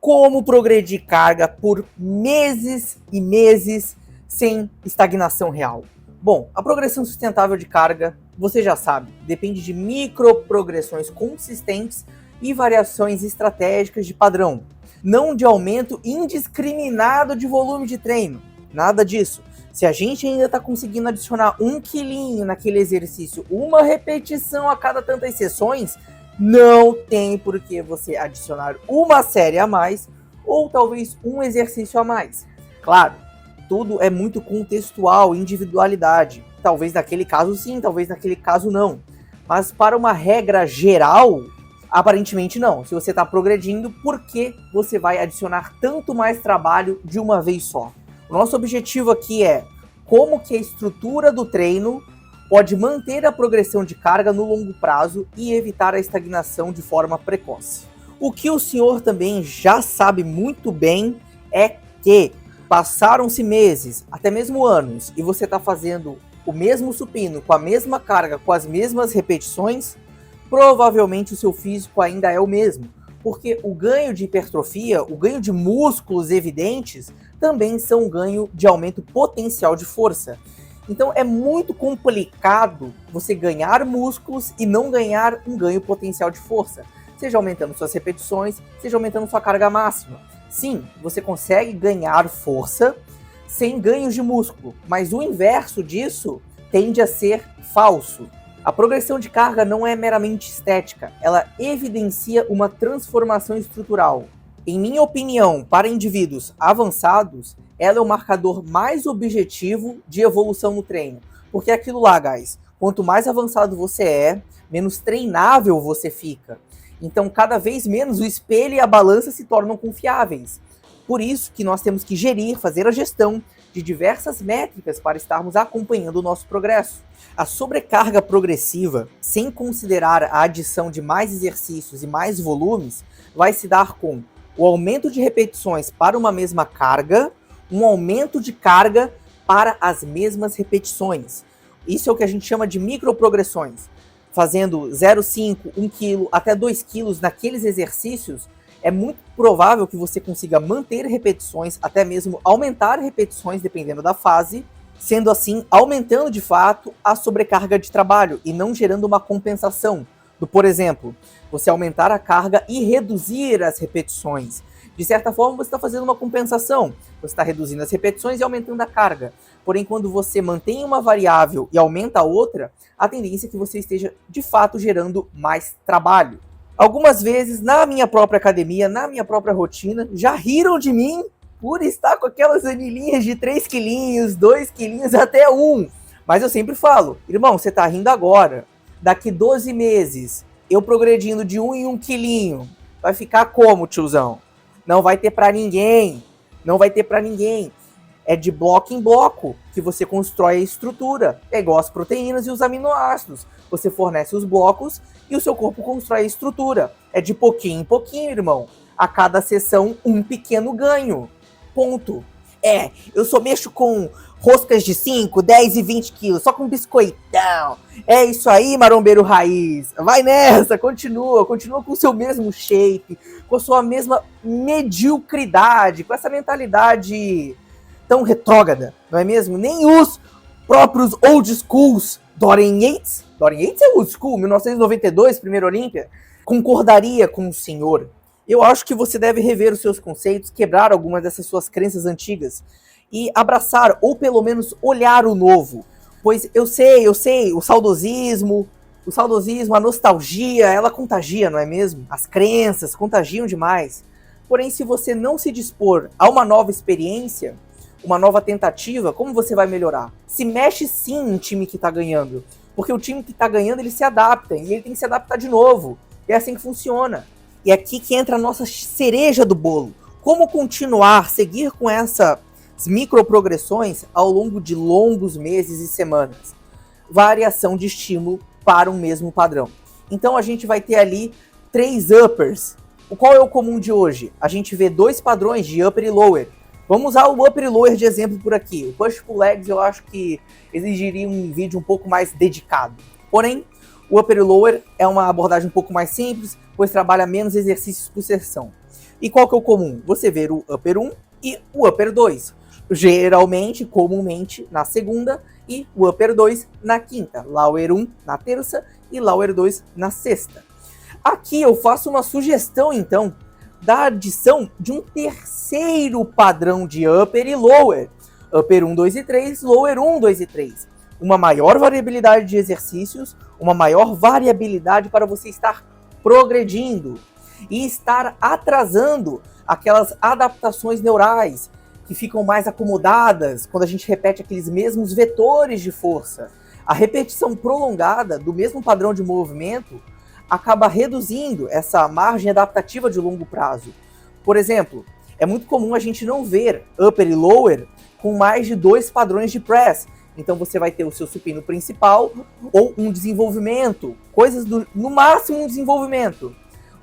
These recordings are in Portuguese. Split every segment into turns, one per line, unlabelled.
Como progredir carga por meses e meses sem estagnação real? Bom, a progressão sustentável de carga, você já sabe, depende de microprogressões consistentes e variações estratégicas de padrão, não de aumento indiscriminado de volume de treino. Nada disso. Se a gente ainda está conseguindo adicionar 1 quilinho naquele exercício, uma repetição a cada tantas sessões, não tem por que você adicionar uma série a mais ou talvez um exercício a mais. Claro, tudo é muito contextual, individualidade. Talvez naquele caso sim, talvez naquele caso não. Mas para uma regra geral, aparentemente não. Se você está progredindo, por que você vai adicionar tanto mais trabalho de uma vez só? O nosso objetivo aqui é como que a estrutura do treino pode manter a progressão de carga no longo prazo e evitar a estagnação de forma precoce. O que o senhor também já sabe muito bem é que passaram-se meses, até mesmo anos, e você está fazendo o mesmo supino, com a mesma carga, com as mesmas repetições, provavelmente o seu físico ainda é o mesmo. Porque o ganho de hipertrofia, o ganho de músculos evidentes, também são um ganho de aumento potencial de força. Então é muito complicado você ganhar músculos e não ganhar um ganho potencial de força. Seja aumentando suas repetições, seja aumentando sua carga máxima. Sim, você consegue ganhar força sem ganhos de músculo, mas o inverso disso tende a ser falso. A progressão de carga não é meramente estética, ela evidencia uma transformação estrutural. Em minha opinião, para indivíduos avançados, ela é o marcador mais objetivo de evolução no treino. Porque é aquilo lá, guys, quanto mais avançado você é, menos treinável você fica. Então, cada vez menos o espelho e a balança se tornam confiáveis. Por isso que nós temos que gerir, fazer a gestão de diversas métricas para estarmos acompanhando o nosso progresso. A sobrecarga progressiva, sem considerar a adição de mais exercícios e mais volumes, vai se dar com o aumento de repetições para uma mesma carga, um aumento de carga para as mesmas repetições. Isso é o que a gente chama de microprogressões. Fazendo 0,5, 1 kg até 2 kg naqueles exercícios, é muito provável que você consiga manter repetições, até mesmo aumentar repetições, dependendo da fase, sendo assim, aumentando de fato a sobrecarga de trabalho e não gerando uma compensação do, por exemplo, você aumentar a carga e reduzir as repetições. De certa forma, você está fazendo uma compensação. Você está reduzindo as repetições e aumentando a carga. Porém, quando você mantém uma variável e aumenta a outra, a tendência é que você esteja, de fato, gerando mais trabalho. Algumas vezes, na minha própria academia, na minha própria rotina, já riram de mim por estar com aquelas anilhinhas de 3 quilinhos, 2 quilinhos, até 1. Mas eu sempre falo, irmão, você está rindo agora. Daqui 12 meses, eu progredindo de 1 em 1 quilinho, vai ficar como, tiozão? Não vai ter pra ninguém. Não vai ter pra ninguém. É de bloco em bloco que você constrói a estrutura. É igual as proteínas e os aminoácidos. Você fornece os blocos e o seu corpo constrói a estrutura. É de pouquinho em pouquinho, irmão. A cada sessão, um pequeno ganho. Ponto. Eu só mexo com roscas de 5, 10 e 20 quilos, só com biscoitão. É isso aí, marombeiro raiz. Vai nessa, continua com o seu mesmo shape, com a sua mesma mediocridade, com essa mentalidade tão retrógrada, não é mesmo? Nem os próprios old schools, Dorian Yates é old school, 1992, primeira Olímpia, concordaria com o senhor. Eu acho que você deve rever os seus conceitos, quebrar algumas dessas suas crenças antigas e abraçar, ou pelo menos olhar o novo. Pois eu sei, o saudosismo, a nostalgia, ela contagia, não é mesmo? As crenças contagiam demais. Porém, se você não se dispor a uma nova experiência, uma nova tentativa, como você vai melhorar? Se mexe sim em time que tá ganhando. Porque o time que tá ganhando, ele se adapta, e ele tem que se adaptar de novo. É assim que funciona. E é aqui que entra a nossa cereja do bolo. Como continuar, seguir com essas microprogressões ao longo de longos meses e semanas? Variação de estímulo para um mesmo padrão. Então a gente vai ter ali 3 uppers. Qual é o comum de hoje? A gente vê 2 padrões de upper e lower. Vamos usar o upper e lower de exemplo por aqui. O push pull legs eu acho que exigiria um vídeo um pouco mais dedicado. Porém, o upper e lower é uma abordagem um pouco mais simples, pois trabalha menos exercícios por sessão. E qual que é o comum? Você vê o upper 1 e o upper 2. Geralmente, comumente, na segunda e o upper 2 na quinta. Lower 1 na terça e lower 2 na sexta. Aqui eu faço uma sugestão, então, da adição de um terceiro padrão de upper e lower. Upper 1, 2 e 3, lower 1, 2 e 3. Uma maior variabilidade de exercícios, uma maior variabilidade para você estar progredindo e estar atrasando aquelas adaptações neurais que ficam mais acomodadas quando a gente repete aqueles mesmos vetores de força. A repetição prolongada do mesmo padrão de movimento acaba reduzindo essa margem adaptativa de longo prazo. Por exemplo, é muito comum a gente não ver upper e lower com mais de 2 padrões de press. Então você vai ter o seu supino principal ou um desenvolvimento, coisas no máximo um desenvolvimento.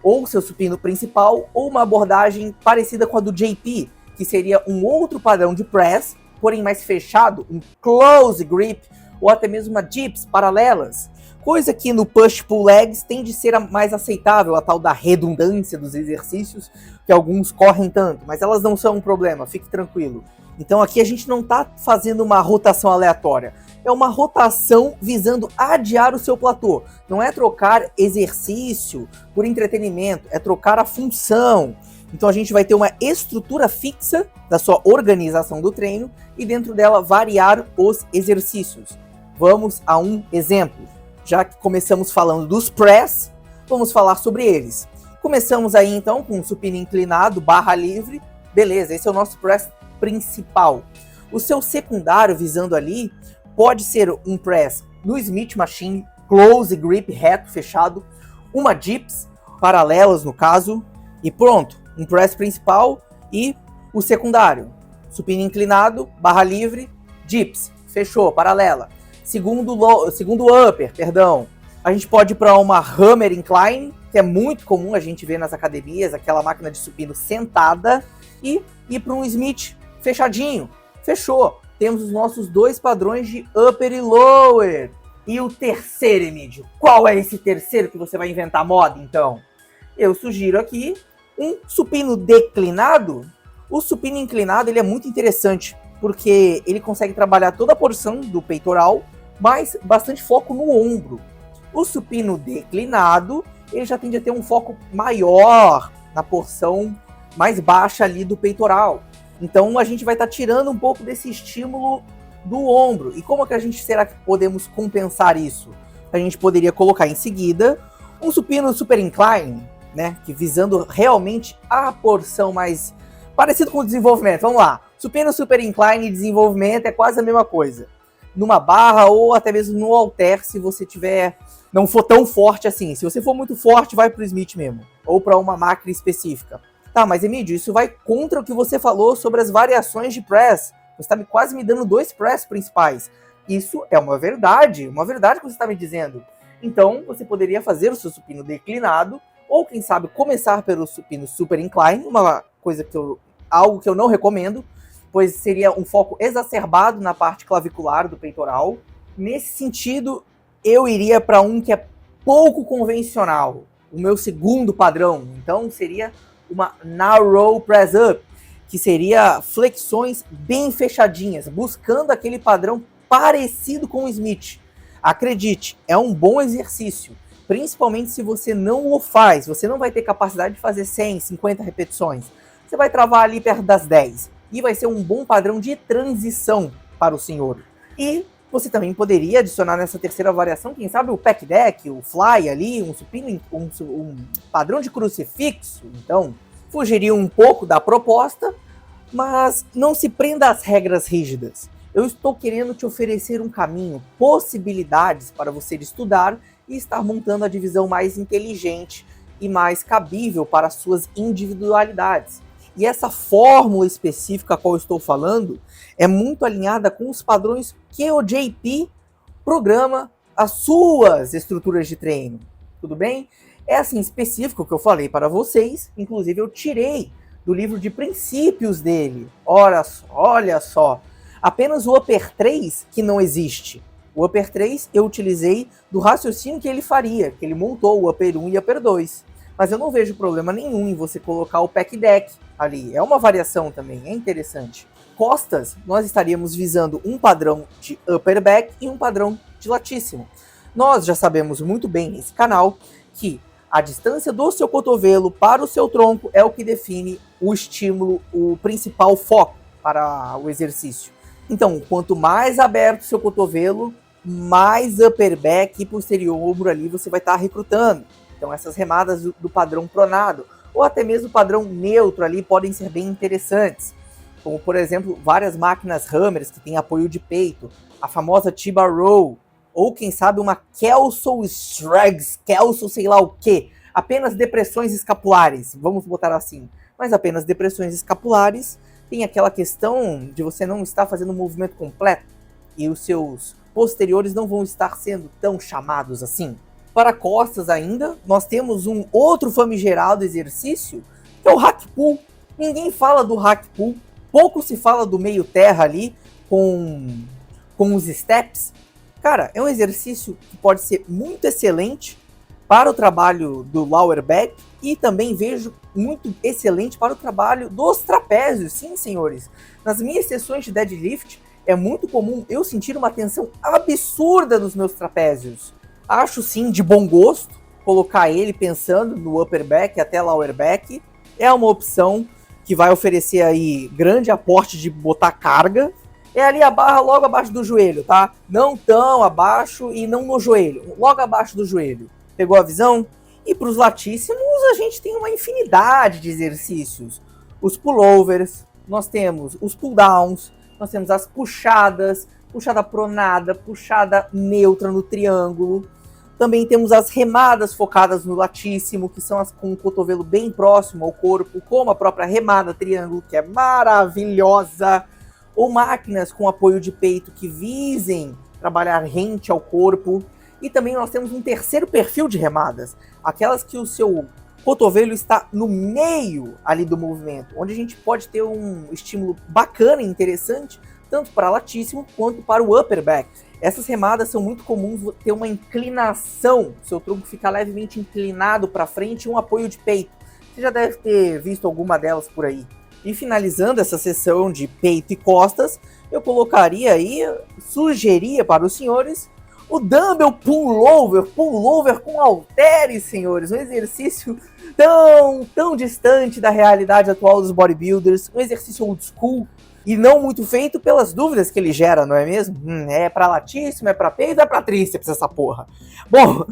Ou o seu supino principal ou uma abordagem parecida com a do JP, que seria um outro padrão de press, porém mais fechado, um close grip, ou até mesmo uma dips paralelas. Coisa que no push-pull legs tende a ser mais aceitável, a tal da redundância dos exercícios, que alguns correm tanto, mas elas não são um problema, fique tranquilo. Então aqui a gente não está fazendo uma rotação aleatória, é uma rotação visando adiar o seu platô. Não é trocar exercício por entretenimento, é trocar a função. Então a gente vai ter uma estrutura fixa da sua organização do treino e dentro dela variar os exercícios. Vamos a um exemplo. Já que começamos falando dos press, vamos falar sobre eles. Começamos aí então com um supino inclinado, barra livre. Beleza, esse é o nosso press principal. O seu secundário visando ali pode ser um press no Smith Machine, close grip, reto, fechado, uma dips, paralelas no caso, e pronto. Um press principal e o secundário. Supino inclinado, barra livre, dips, fechou, paralela. Segundo upper, perdão. A gente pode ir para uma hammer incline, que é muito comum a gente ver nas academias, aquela máquina de supino sentada, e ir para um Smith fechadinho. Fechou. Temos os nossos 2 padrões de upper e lower. E o terceiro, Emílio? Qual é esse terceiro que você vai inventar moda, então? Eu sugiro aqui um supino declinado. O supino inclinado ele é muito interessante, porque ele consegue trabalhar toda a porção do peitoral, mas bastante foco no ombro. O supino declinado, ele já tende a ter um foco maior na porção mais baixa ali do peitoral. Então a gente vai estar tirando um pouco desse estímulo do ombro. E como que será que podemos compensar isso? A gente poderia colocar em seguida um supino super incline, né, que visando realmente a porção mais parecido com o desenvolvimento. Vamos lá, supino super incline e desenvolvimento é quase a mesma coisa. Numa barra ou até mesmo no halter, se você não for tão forte assim. Se você for muito forte, vai para o Smith mesmo, ou para uma máquina específica. Tá, mas Emílio, isso vai contra o que você falou sobre as variações de press. Você está quase me dando 2 press principais. Isso é uma verdade que você está me dizendo. Então, você poderia fazer o seu supino declinado, ou quem sabe começar pelo supino super incline, algo que eu não recomendo, pois seria um foco exacerbado na parte clavicular do peitoral. Nesse sentido, eu iria para um que é pouco convencional, o meu segundo padrão. Então seria uma narrow press up, que seria flexões bem fechadinhas, buscando aquele padrão parecido com o Smith. Acredite, é um bom exercício, principalmente se você não o faz. Você não vai ter capacidade de fazer 100, 50 repetições. Você vai travar ali perto das 10. E vai ser um bom padrão de transição para o senhor. E você também poderia adicionar nessa terceira variação, quem sabe o pec deck, o fly ali, um supino, um padrão de crucifixo. Então, fugiria um pouco da proposta, mas não se prenda às regras rígidas. Eu estou querendo te oferecer um caminho, possibilidades para você estudar e estar montando a divisão mais inteligente e mais cabível para as suas individualidades. E essa fórmula específica a qual eu estou falando é muito alinhada com os padrões que o JP programa as suas estruturas de treino. Tudo bem? É assim específico que eu falei para vocês, inclusive eu tirei do livro de princípios dele. Olha só, apenas o upper 3 que não existe. O upper 3 eu utilizei do raciocínio que ele faria, que ele montou o upper 1 e upper 2. Mas eu não vejo problema nenhum em você colocar o pack deck ali. É uma variação também, é interessante. Costas, nós estaríamos visando um padrão de upper back e um padrão de latíssimo. Nós já sabemos muito bem nesse canal que a distância do seu cotovelo para o seu tronco é o que define o estímulo, o principal foco para o exercício. Então, quanto mais aberto o seu cotovelo, mais upper back e posterior ombro ali você vai estar recrutando. Então, essas remadas do padrão pronado, ou até mesmo padrão neutro ali, podem ser bem interessantes. Como, por exemplo, várias máquinas Hammers que têm apoio de peito, a famosa T-Bar Row, ou quem sabe uma Kelso Strags, Kelso sei lá o que, apenas depressões escapulares, vamos botar assim, mas apenas depressões escapulares, tem aquela questão de você não estar fazendo um movimento completo, e os seus posteriores não vão estar sendo tão chamados assim. Para costas ainda, nós temos um outro famigerado exercício, que é o hack pull. Ninguém fala do hack pull, pouco se fala do meio terra ali, com os steps. Cara, é um exercício que pode ser muito excelente para o trabalho do lower back e também vejo muito excelente para o trabalho dos trapézios. Sim, senhores. Nas minhas sessões de deadlift, é muito comum eu sentir uma tensão absurda nos meus trapézios. Acho sim de bom gosto colocar ele pensando no upper back até lower back. É uma opção que vai oferecer aí grande aporte de botar carga. É ali a barra logo abaixo do joelho, tá? Não tão abaixo e não no joelho, logo abaixo do joelho. Pegou a visão? E para os latíssimos a gente tem uma infinidade de exercícios. Os pullovers, nós temos os pull-downs, nós temos as puxadas, puxada pronada, puxada neutra no triângulo. Também temos as remadas focadas no latíssimo, que são as com o cotovelo bem próximo ao corpo, como a própria remada triângulo, que é maravilhosa. Ou máquinas com apoio de peito que visem trabalhar rente ao corpo. E também nós temos um terceiro perfil de remadas, aquelas que o seu cotovelo está no meio ali do movimento, onde a gente pode ter um estímulo bacana e interessante, tanto para latíssimo quanto para o upper back. Essas remadas são muito comuns ter uma inclinação, seu tronco fica levemente inclinado para frente e um apoio de peito. Você já deve ter visto alguma delas por aí. E finalizando essa sessão de peito e costas, eu colocaria aí, sugeria para os senhores, o dumbbell pullover com halteres, senhores. Um exercício tão distante da realidade atual dos bodybuilders, um exercício old school e não muito feito pelas dúvidas que ele gera, não é mesmo? É pra latíssimo, é pra peito, é pra tríceps essa porra. Bom,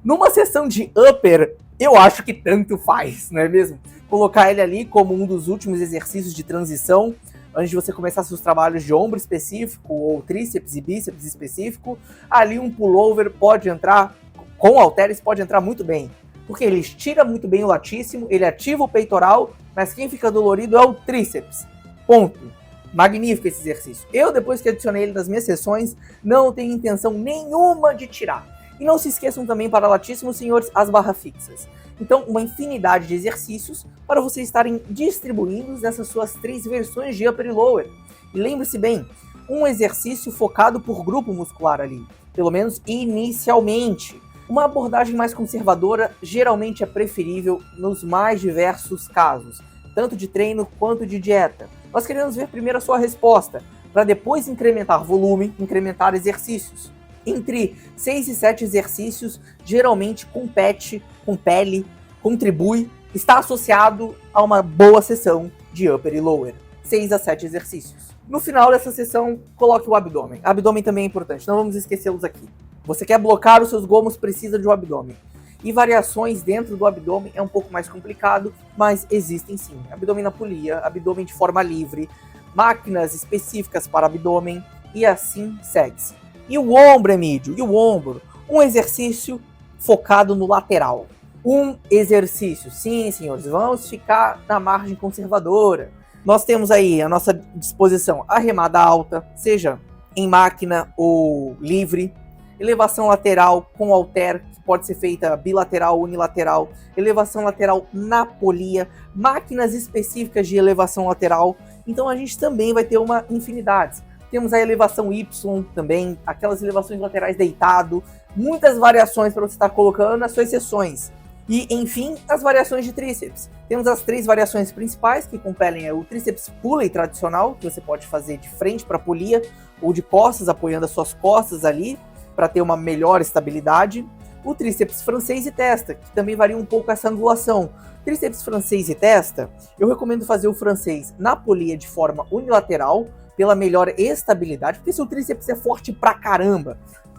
numa sessão de upper, eu acho que tanto faz, não é mesmo? Colocar ele ali como um dos últimos exercícios de transição, antes de você começar seus trabalhos de ombro específico, ou tríceps e bíceps específico, ali um pullover pode entrar, com halteres pode entrar muito bem. Porque ele estira muito bem o latíssimo, ele ativa o peitoral, mas quem fica dolorido é o tríceps. Ponto. Magnífico esse exercício. Eu, depois que adicionei ele nas minhas sessões, não tenho intenção nenhuma de tirar. E não se esqueçam também, para latíssimos senhores, as barras fixas. Então, uma infinidade de exercícios para vocês estarem distribuindo nessas suas 3 versões de upper e lower. E lembre-se bem, um exercício focado por grupo muscular ali, pelo menos inicialmente. Uma abordagem mais conservadora geralmente é preferível nos mais diversos casos, tanto de treino quanto de dieta. Nós queremos ver primeiro a sua resposta, para depois incrementar volume, incrementar exercícios. Entre 6 e 7 exercícios, geralmente compete, compele, contribui, está associado a uma boa sessão de upper e lower. 6 a 7 exercícios. No final dessa sessão, coloque o abdômen. Abdômen também é importante, não vamos esquecê-los aqui. Você quer blocar os seus gomos, precisa de um abdômen. E variações dentro do abdômen é um pouco mais complicado, mas existem sim. Abdômen na polia, abdômen de forma livre, máquinas específicas para abdômen e assim segue-se. E o ombro, Emílio? E o ombro? Um exercício focado no lateral. Um exercício. Sim, senhores, vamos ficar na margem conservadora. Nós temos aí à nossa disposição a remada alta, seja em máquina ou livre. Elevação lateral com halter, que pode ser feita bilateral, unilateral. Elevação lateral na polia. Máquinas específicas de elevação lateral. Então a gente também vai ter uma infinidade. Temos a elevação Y também, aquelas elevações laterais deitado, muitas variações para você estar colocando nas suas sessões. E, enfim, as variações de tríceps. Temos as 3 variações principais que compelem o tríceps pulley tradicional, que você pode fazer de frente para a polia, ou de costas, apoiando as suas costas ali, para ter uma melhor estabilidade. O tríceps francês e testa, que também varia um pouco essa angulação. Tríceps francês e testa, eu recomendo fazer o francês na polia de forma unilateral, pela melhor estabilidade, porque se o tríceps é forte pra caramba,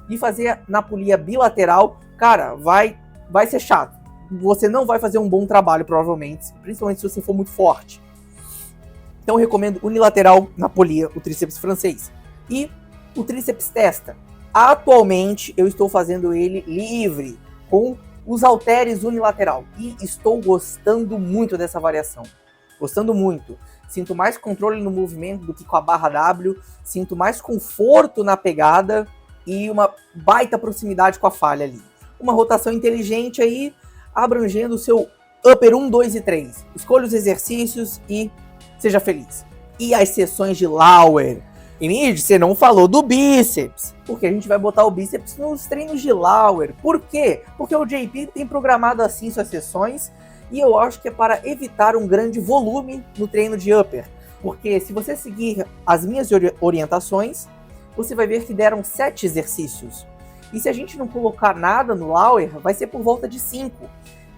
e fazer na polia bilateral, cara, vai ser chato. Você não vai fazer um bom trabalho, provavelmente, principalmente se você for muito forte. Então eu recomendo unilateral na polia, o tríceps francês. E o tríceps testa. Atualmente eu estou fazendo ele livre, com os halteres unilateral. E estou gostando muito dessa variação. Gostando muito. Sinto mais controle no movimento do que com a barra W. Sinto mais conforto na pegada e uma baita proximidade com a falha ali. Uma rotação inteligente aí, abrangendo o seu upper 1, 2 e 3. Escolha os exercícios e seja feliz. E as sessões de lower. Emílio, você não falou do bíceps, porque a gente vai botar o bíceps nos treinos de lower. Por quê? Porque o JP tem programado assim suas sessões, e eu acho que é para evitar um grande volume no treino de upper. Porque se você seguir as minhas orientações, você vai ver que deram 7 exercícios. E se a gente não colocar nada no lower, vai ser por volta de 5.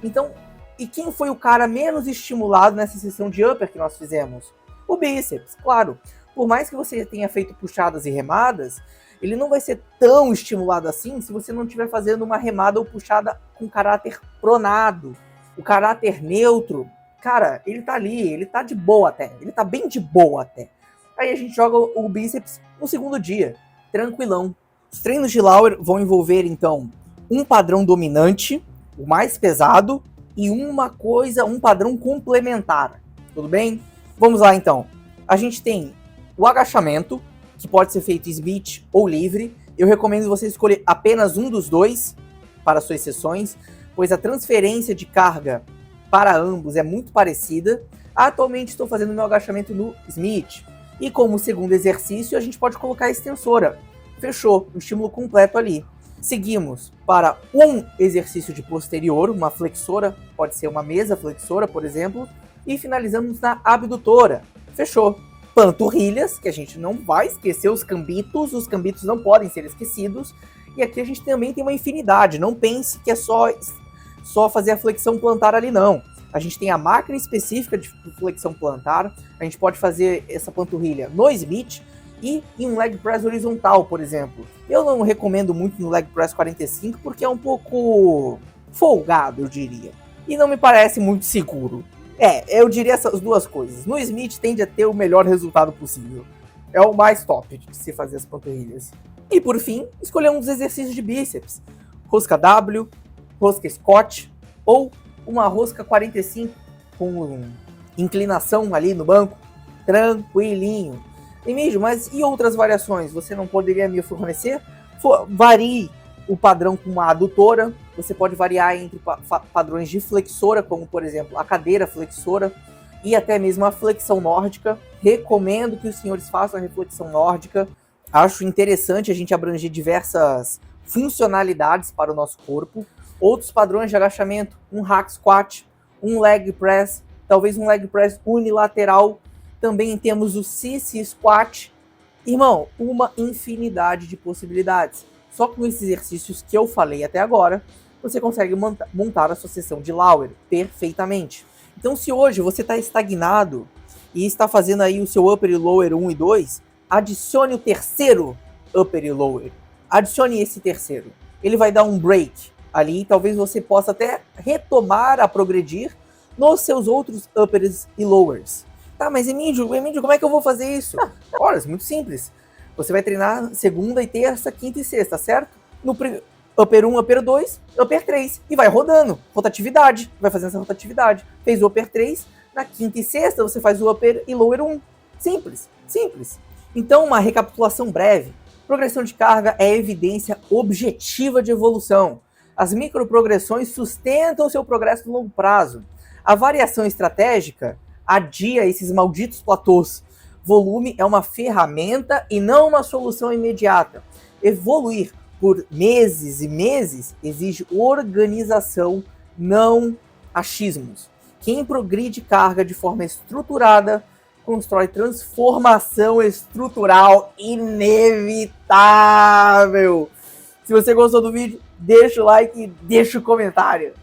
Então, e quem foi o cara menos estimulado nessa sessão de upper que nós fizemos? O bíceps, claro. Por mais que você tenha feito puxadas e remadas, ele não vai ser tão estimulado assim se você não estiver fazendo uma remada ou puxada com caráter pronado. O caráter neutro, cara, ele tá ali, ele tá de boa até. Ele tá bem de boa até. Aí a gente joga o bíceps no segundo dia, tranquilão. Os treinos de lower vão envolver, então, um padrão dominante, o mais pesado, e um padrão complementar. Tudo bem? Vamos lá, então. A gente tem o agachamento, que pode ser feito Smith ou livre. Eu recomendo você escolher apenas um dos dois para suas sessões, pois a transferência de carga para ambos é muito parecida. Atualmente estou fazendo meu agachamento no Smith. E como segundo exercício, a gente pode colocar a extensora. Fechou, o estímulo completo ali. Seguimos para um exercício de posterior, uma flexora, pode ser uma mesa flexora, por exemplo. E finalizamos na abdutora. Fechou. Panturrilhas, que a gente não vai esquecer os cambitos não podem ser esquecidos. E aqui a gente também tem uma infinidade, não pense que é só fazer a flexão plantar ali, não. A gente tem a máquina específica de flexão plantar, a gente pode fazer essa panturrilha no Smith e em um leg press horizontal, por exemplo. Eu não recomendo muito no leg press 45 porque é um pouco folgado, eu diria. E não me parece muito seguro. Eu diria essas duas coisas. No Smith tende a ter o melhor resultado possível. É o mais top de se fazer as panturrilhas. E por fim, escolher um dos exercícios de bíceps. Rosca W, rosca Scott ou uma rosca 45 com inclinação ali no banco. Tranquilinho. Emílio, mas e outras variações? Você não poderia me fornecer? Varie o padrão com uma adutora. Você pode variar entre padrões de flexora, como por exemplo a cadeira flexora e até mesmo a flexão nórdica. Recomendo que os senhores façam a reflexão nórdica. Acho interessante a gente abranger diversas funcionalidades para o nosso corpo. Outros padrões de agachamento, um hack squat, um leg press, talvez um leg press unilateral. Também temos o sissy squat. Irmão, uma infinidade de possibilidades. Só com esses exercícios que eu falei até agora, você consegue montar a sua sessão de lower perfeitamente. Então, se hoje você está estagnado e está fazendo aí o seu upper e lower 1 e 2, adicione o terceiro upper e lower. Adicione esse terceiro. Ele vai dar um break ali, talvez você possa até retomar a progredir nos seus outros uppers e lowers. Tá, mas Emílio, como é que eu vou fazer isso? Olha, é muito simples. Você vai treinar segunda e terça, quinta e sexta, certo? No upper 1, upper 2, upper 3. E vai rodando. Rotatividade. Vai fazendo essa rotatividade. Fez o upper 3, na quinta e sexta você faz o upper e lower 1. Simples, simples. Então, uma recapitulação breve. Progressão de carga é evidência objetiva de evolução. As microprogressões sustentam seu progresso no longo prazo. A variação estratégica adia esses malditos platôs. Volume é uma ferramenta e não uma solução imediata. Evoluir por meses e meses exige organização não achismos. Quem progride carga de forma estruturada constrói transformação estrutural inevitável. Se você gostou do vídeo, deixa o like e deixa o comentário.